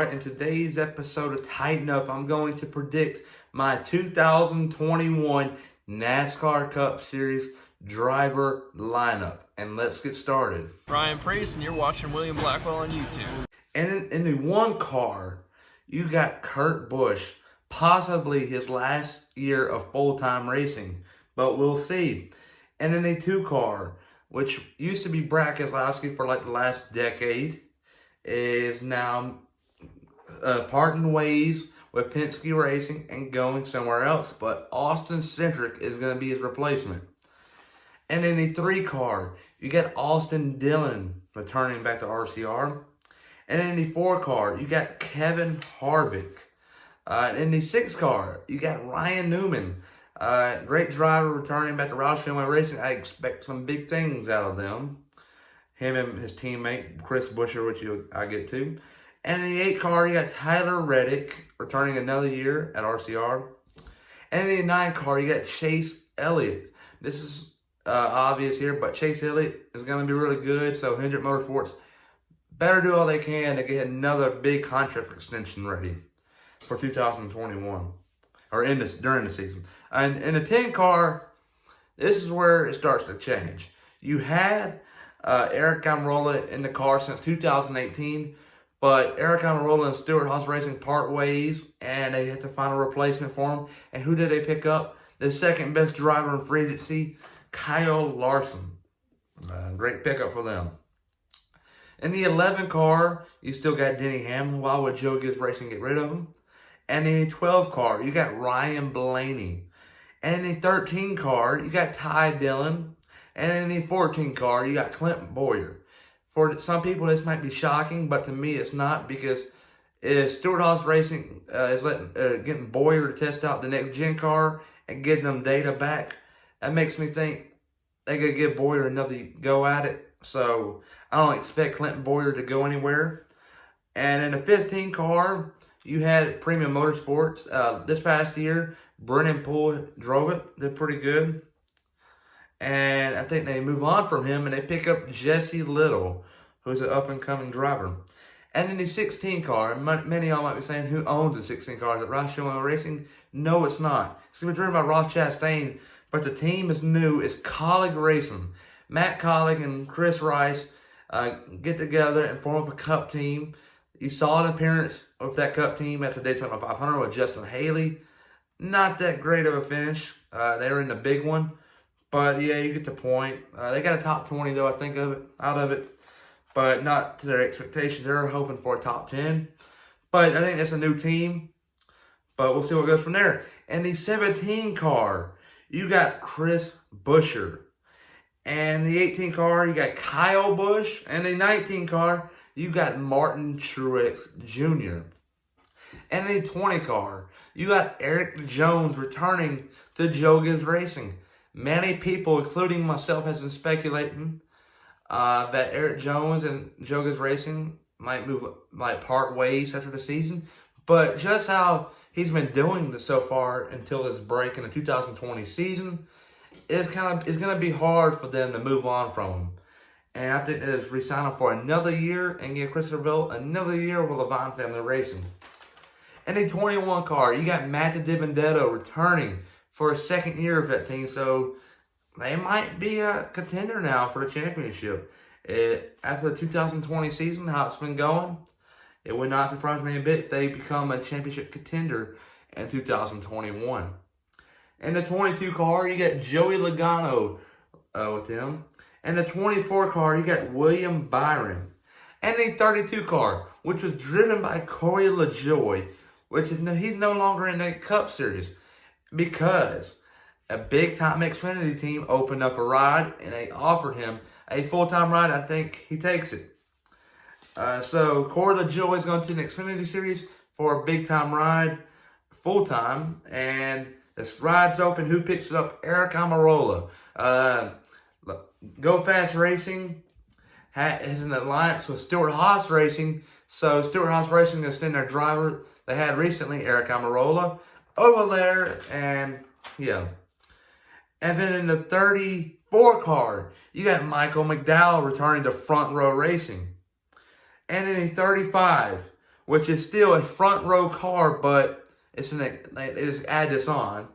In today's episode of Tighten Up, I'm going to predict my 2021 NASCAR Cup Series driver lineup. And let's get started. Ryan Priest, and you're watching William Blackwell on YouTube. And in the one car, you got Kurt Busch, possibly his last year of full-time racing, but we'll see. And in the two car, which used to be Brad Keselowski for like the last decade, is now parting ways with Penske Racing and going somewhere else, but Austin Cindric is going to be his replacement. And in the three car, you got Austin Dillon returning back to RCR. And in the four car, you got Kevin Harvick. In the six car, you got Ryan Newman. Great driver returning back to Roush Fenway Racing. I expect some big things out of them. Him and his teammate, Chris Buescher, which I get to. And in the 8 car, you got Tyler Reddick returning another year at RCR. And in the 9 car, you got Chase Elliott. This is obvious here, but Chase Elliott is going to be really good. So Hendrick Motorsports better do all they can to get another big contract extension ready for 2021 or during the season. And in the 10 car, this is where it starts to change. You had Aric Amirola in the car since 2018. But Aric Amirola and Stewart-Haas Racing part ways, and they had to find a replacement for him. And who did they pick up? The second best driver in free agency, Kyle Larson. Great pickup for them. In the 11 car, you still got Denny Hamlin. Why would Joe Gibbs Racing get rid of him? And in the 12 car, you got Ryan Blaney. And in the 13 car, you got Ty Dillon. And in the 14 car, you got Clint Bowyer. For some people, this might be shocking, but to me, it's not, because if Stewart-Haas Racing is getting Bowyer to test out the next gen car and getting them data back, that makes me think they could give Bowyer another go at it. So I don't expect Clinton Bowyer to go anywhere. And in the 15 car, you had Premium Motorsports. This past year, Brennan Poole drove it. Did pretty good. And I think they move on from him and they pick up Jesse Little, who's an up-and-coming driver. And in the 16 car, many of y'all might be saying, who owns the 16 cars at Roush Fenway Racing? No, it's not. It's going to be driven by Ross Chastain, but the team is new. It's Colleague Racing. Matt Colleague and Chris Rice get together and form up a Cup team. You saw an appearance of that Cup team at the Daytona 500 with Justin Haley. Not that great of a finish. They were in the big one. But, yeah, you get the point. They got a top 20, though, I think, out of it. But not to their expectations. They're hoping for a top 10. But I think that's a new team. But we'll see what goes from there. And the 17 car, you got Chris Buescher. And the 18 car, you got Kyle Busch. And the 19 car, you got Martin Truex Jr. And the 20 car, you got Erik Jones returning to Joe Gibbs Racing. Many people, including myself, has been speculating that Erik Jones and Joe Gibbs Racing might part ways after the season. But just how he's been doing this so far until this break in the 2020 season, it's going to be hard for them to move on from him. And I think that is re-sign him for another year and give Christopher Bell another year with Levine Family Racing. And the 21 car, you got Matt DiBenedetto returning for a second year of that team, so they might be a contender now for the championship. After the 2020 season, how it's been going, it would not surprise me a bit if they become a championship contender in 2021. In the 22 car, you got Joey Logano with them. And the 24 car, you got William Byron. And the 32 car, which was driven by Corey LaJoie, he's no longer in the Cup Series, because a big-time Xfinity team opened up a ride and they offered him a full-time ride. I think he takes it. So Corey LaJoie is going to the Xfinity Series for a big-time ride, full-time. And this ride's open. Who picks it up? Aric Amirola. Go Fast Racing has an alliance with Stewart-Haas Racing. So Stewart-Haas Racing is sending their driver they had recently, Aric Amirola, over there, and yeah. And then in the 34 car, you got Michael McDowell returning to Front Row Racing. And in the 35, which is still a front row car, but they just add this on.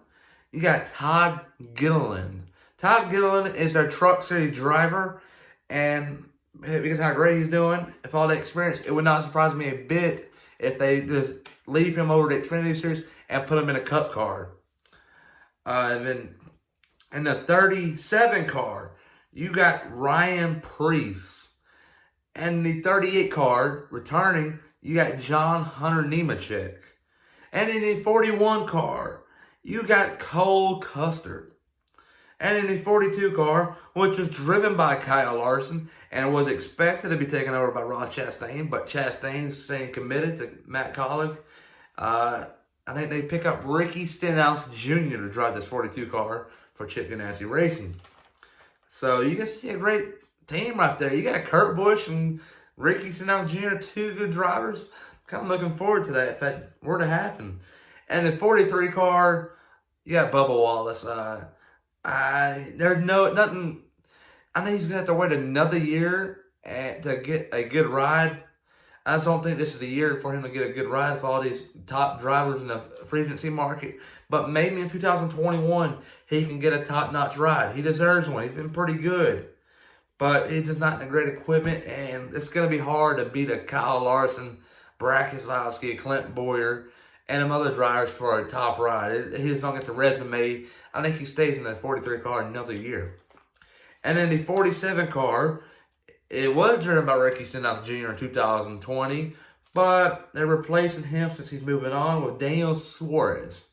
You got Todd Gilliland. Todd Gilliland is their Truck City driver, and because how great he's doing, with all the experience, it would not surprise me a bit if they just leave him over to Xfinity Series and put him in a Cup car. And then in the 37 car, you got Ryan Preece. And the 38 car, returning, you got John Hunter Nemechek. And in the 41 car, you got Cole Custer. And in the 42 car, which was driven by Kyle Larson and was expected to be taken over by Ross Chastain, but Chastain's staying committed to Matt Collick. I think they pick up Ricky Stenhouse Jr. to drive this 42 car for Chip Ganassi Racing. So you can see a great team right there. You got Kurt Busch and Ricky Stenhouse Jr., two good drivers. Kind of looking forward to that if that were to happen. And the 43 car, you got Bubba Wallace. There's nothing. I think he's gonna have to wait another year to get a good ride. I just don't think this is the year for him to get a good ride for all these top drivers in the free agency market. But maybe in 2021 he can get a top-notch ride. He deserves one. He's been pretty good, but he's just not in great equipment, and it's gonna be hard to beat a Kyle Larson, Brad Keselowski, Clint Boyer, and them other drivers for a top ride. He just don't get the resume. I think he stays in that 43 car another year. And then the 47 car, it was driven by Ricky Stenhouse Jr. in 2020, but they're replacing him since he's moving on with Daniel Suarez.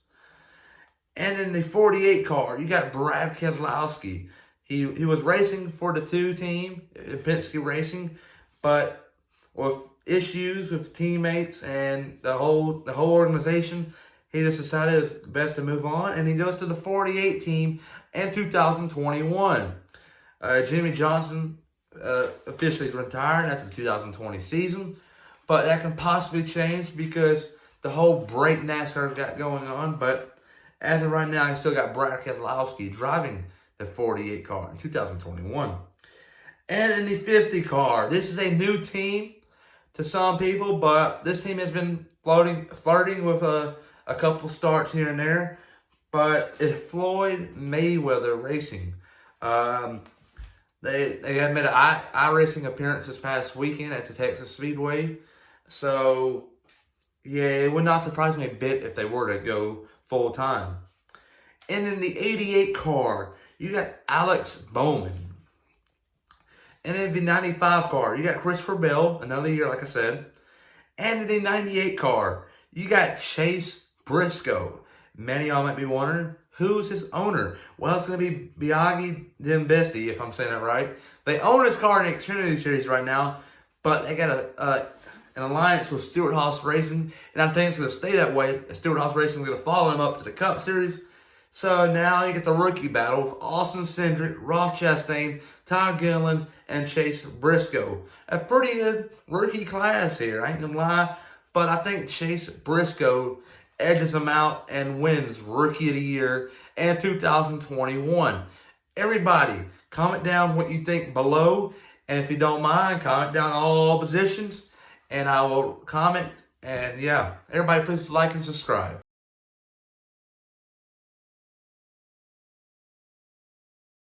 And in the 48 car, you got Brad Keselowski. He was racing for the 2 team, Penske Racing, but with issues with teammates and the whole organization, he just decided it's best to move on, and he goes to the 48 team in 2021. Jimmy Johnson officially retired after the 2020 season, but that can possibly change because the whole break NASCAR got going on. But as of right now, he still got Brad Keselowski driving the 48 car in 2021. And in the 50 car, this is a new team to some people, but this team has been flirting with a couple starts here and there. But it's Floyd Mayweather Racing. They had made an iRacing appearance this past weekend at the Texas Speedway. So, yeah, it would not surprise me a bit if they were to go full time. And in the 88 car, you got Alex Bowman. And in the 95 car, you got Christopher Bell, another year, like I said. And in the 98 car, you got Chase Briscoe. Many of y'all might be wondering, who's his owner? Well, it's going to be Biaggi Dembesti, if I'm saying that right. They own his car in the Xfinity Series right now, but they got an alliance with Stewart-Haas Racing, and I think it's going to stay that way. Stewart-Haas Racing is going to follow him up to the Cup Series. So now you get the rookie battle with Austin Cindric, Ross Chastain, Todd Gilliland, and Chase Briscoe. A pretty good rookie class here, I ain't going to lie. But I think Chase Briscoe edges him out and wins Rookie of the Year in 2021. Everybody, comment down what you think below. And if you don't mind, comment down all positions. And I will comment. And yeah, everybody please like and subscribe.